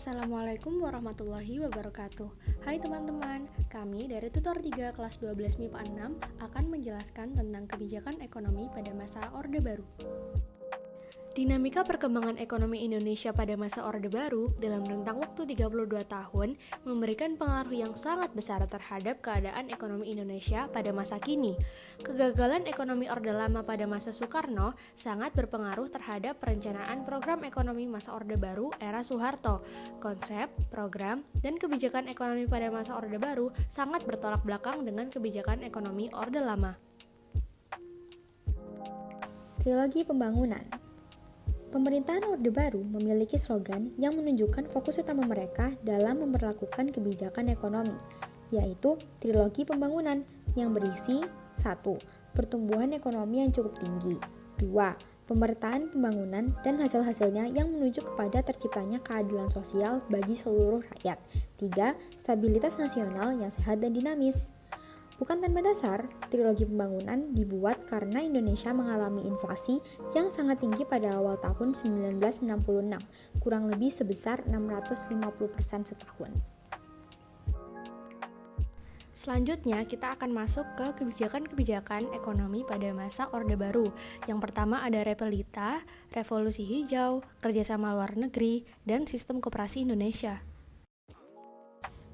Assalamualaikum warahmatullahi wabarakatuh. Hai teman-teman, kami dari Tutor 3 kelas 12 MIPA 6 akan menjelaskan tentang kebijakan ekonomi pada masa Orde Baru. Dinamika perkembangan ekonomi Indonesia pada masa Orde Baru dalam rentang waktu 32 tahun memberikan pengaruh yang sangat besar terhadap keadaan ekonomi Indonesia pada masa kini. Kegagalan ekonomi Orde Lama pada masa Soekarno sangat berpengaruh terhadap perencanaan program ekonomi masa Orde Baru era Soeharto. Konsep, program, dan kebijakan ekonomi pada masa Orde Baru sangat bertolak belakang dengan kebijakan ekonomi Orde Lama. Trilogi Pembangunan. Pemerintahan Orde Baru memiliki slogan yang menunjukkan fokus utama mereka dalam memperlakukan kebijakan ekonomi, yaitu Trilogi Pembangunan yang berisi 1. Pertumbuhan ekonomi yang cukup tinggi 2. Pemerataan pembangunan dan hasil-hasilnya yang menuju kepada terciptanya keadilan sosial bagi seluruh rakyat 3. Stabilitas nasional yang sehat dan dinamis. Bukan tanpa dasar, trilogi pembangunan dibuat karena Indonesia mengalami inflasi yang sangat tinggi pada awal tahun 1966, kurang lebih sebesar 650% setahun. Selanjutnya, kita akan masuk ke kebijakan-kebijakan ekonomi pada masa Orde Baru. Yang pertama ada Repelita, Revolusi Hijau, kerjasama luar negeri, dan sistem koperasi Indonesia.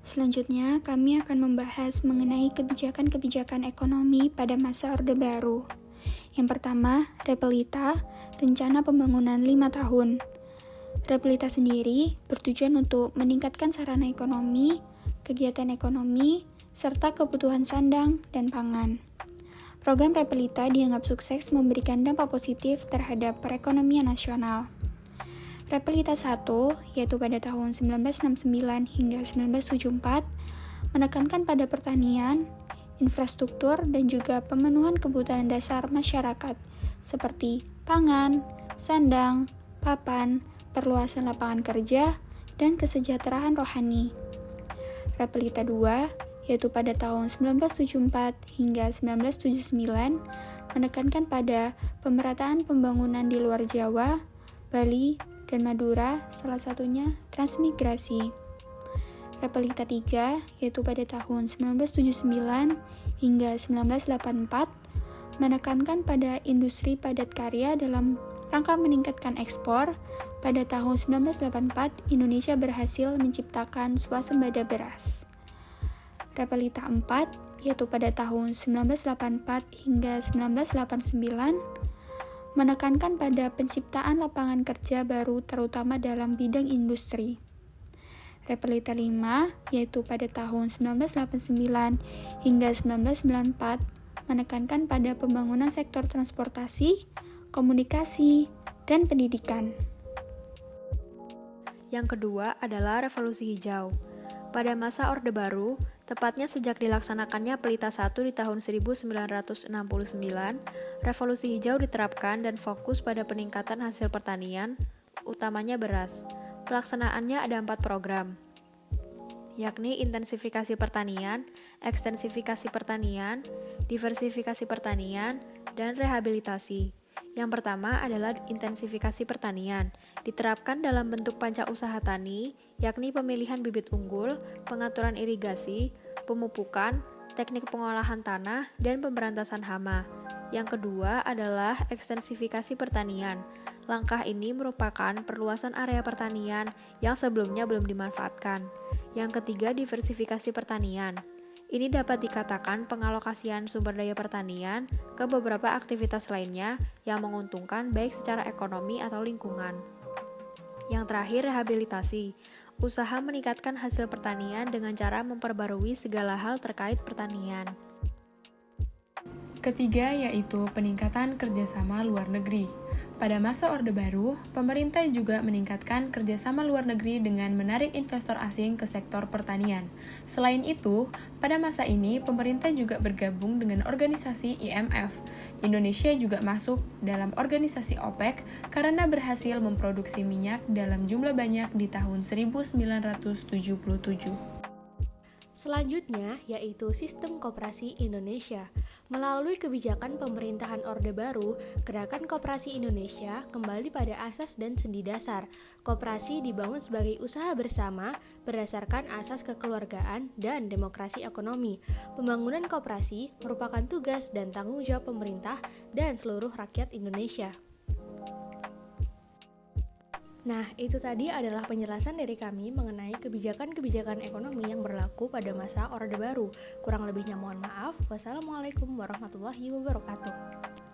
Selanjutnya, kami akan membahas mengenai kebijakan-kebijakan ekonomi pada masa Orde Baru. Yang pertama, Repelita, rencana pembangunan 5 tahun. Repelita sendiri bertujuan untuk meningkatkan sarana ekonomi, kegiatan ekonomi, serta kebutuhan sandang dan pangan. Program Repelita dianggap sukses memberikan dampak positif terhadap perekonomian nasional. Repelita 1, yaitu pada tahun 1969 hingga 1974, menekankan pada pertanian, infrastruktur, dan juga pemenuhan kebutuhan dasar masyarakat, seperti pangan, sandang, papan, perluasan lapangan kerja, dan kesejahteraan rohani. Repelita 2, yaitu pada tahun 1974 hingga 1979, menekankan pada pemerataan pembangunan di luar Jawa, Bali, dan Madura, salah satunya transmigrasi. Repelita 3, yaitu pada tahun 1979 hingga 1984, menekankan pada industri padat karya dalam rangka meningkatkan ekspor. Pada tahun 1984, Indonesia berhasil menciptakan swasembada beras. Repelita 4, yaitu pada tahun 1984 hingga 1989, menekankan pada penciptaan lapangan kerja baru terutama dalam bidang industri. Repelita 5, yaitu pada tahun 1989 hingga 1994, menekankan pada pembangunan sektor transportasi, komunikasi, dan pendidikan. Yang kedua adalah Revolusi Hijau. Pada masa Orde Baru, tepatnya sejak dilaksanakannya Pelita 1 di tahun 1969, Revolusi Hijau diterapkan dan fokus pada peningkatan hasil pertanian, utamanya beras. Pelaksanaannya ada 4 program, yakni intensifikasi pertanian, ekstensifikasi pertanian, diversifikasi pertanian, dan rehabilitasi. Yang pertama adalah intensifikasi pertanian, diterapkan dalam bentuk panca usaha tani, yakni pemilihan bibit unggul, pengaturan irigasi, pemupukan, teknik pengolahan tanah, dan pemberantasan hama. Yang kedua adalah ekstensifikasi pertanian. Langkah ini merupakan perluasan area pertanian yang sebelumnya belum dimanfaatkan. Yang ketiga, diversifikasi pertanian. Ini dapat dikatakan pengalokasian sumber daya pertanian ke beberapa aktivitas lainnya yang menguntungkan baik secara ekonomi atau lingkungan. Yang terakhir, rehabilitasi. Usaha meningkatkan hasil pertanian dengan cara memperbarui segala hal terkait pertanian. Ketiga yaitu peningkatan kerjasama luar negeri. Pada masa Orde Baru, pemerintah juga meningkatkan kerjasama luar negeri dengan menarik investor asing ke sektor pertanian. Selain itu, pada masa ini pemerintah juga bergabung dengan organisasi IMF. Indonesia juga masuk dalam organisasi OPEC karena berhasil memproduksi minyak dalam jumlah banyak di tahun 1977. Selanjutnya yaitu sistem koperasi Indonesia. Melalui kebijakan pemerintahan Orde Baru, Gerakan Koperasi Indonesia kembali pada asas dan sendi dasar. Koperasi dibangun sebagai usaha bersama berdasarkan asas kekeluargaan dan demokrasi ekonomi. Pembangunan koperasi merupakan tugas dan tanggung jawab pemerintah dan seluruh rakyat Indonesia. Nah, itu tadi adalah penjelasan dari kami mengenai kebijakan-kebijakan ekonomi yang berlaku pada masa Orde Baru. Kurang lebihnya mohon maaf. Wassalamualaikum warahmatullahi wabarakatuh.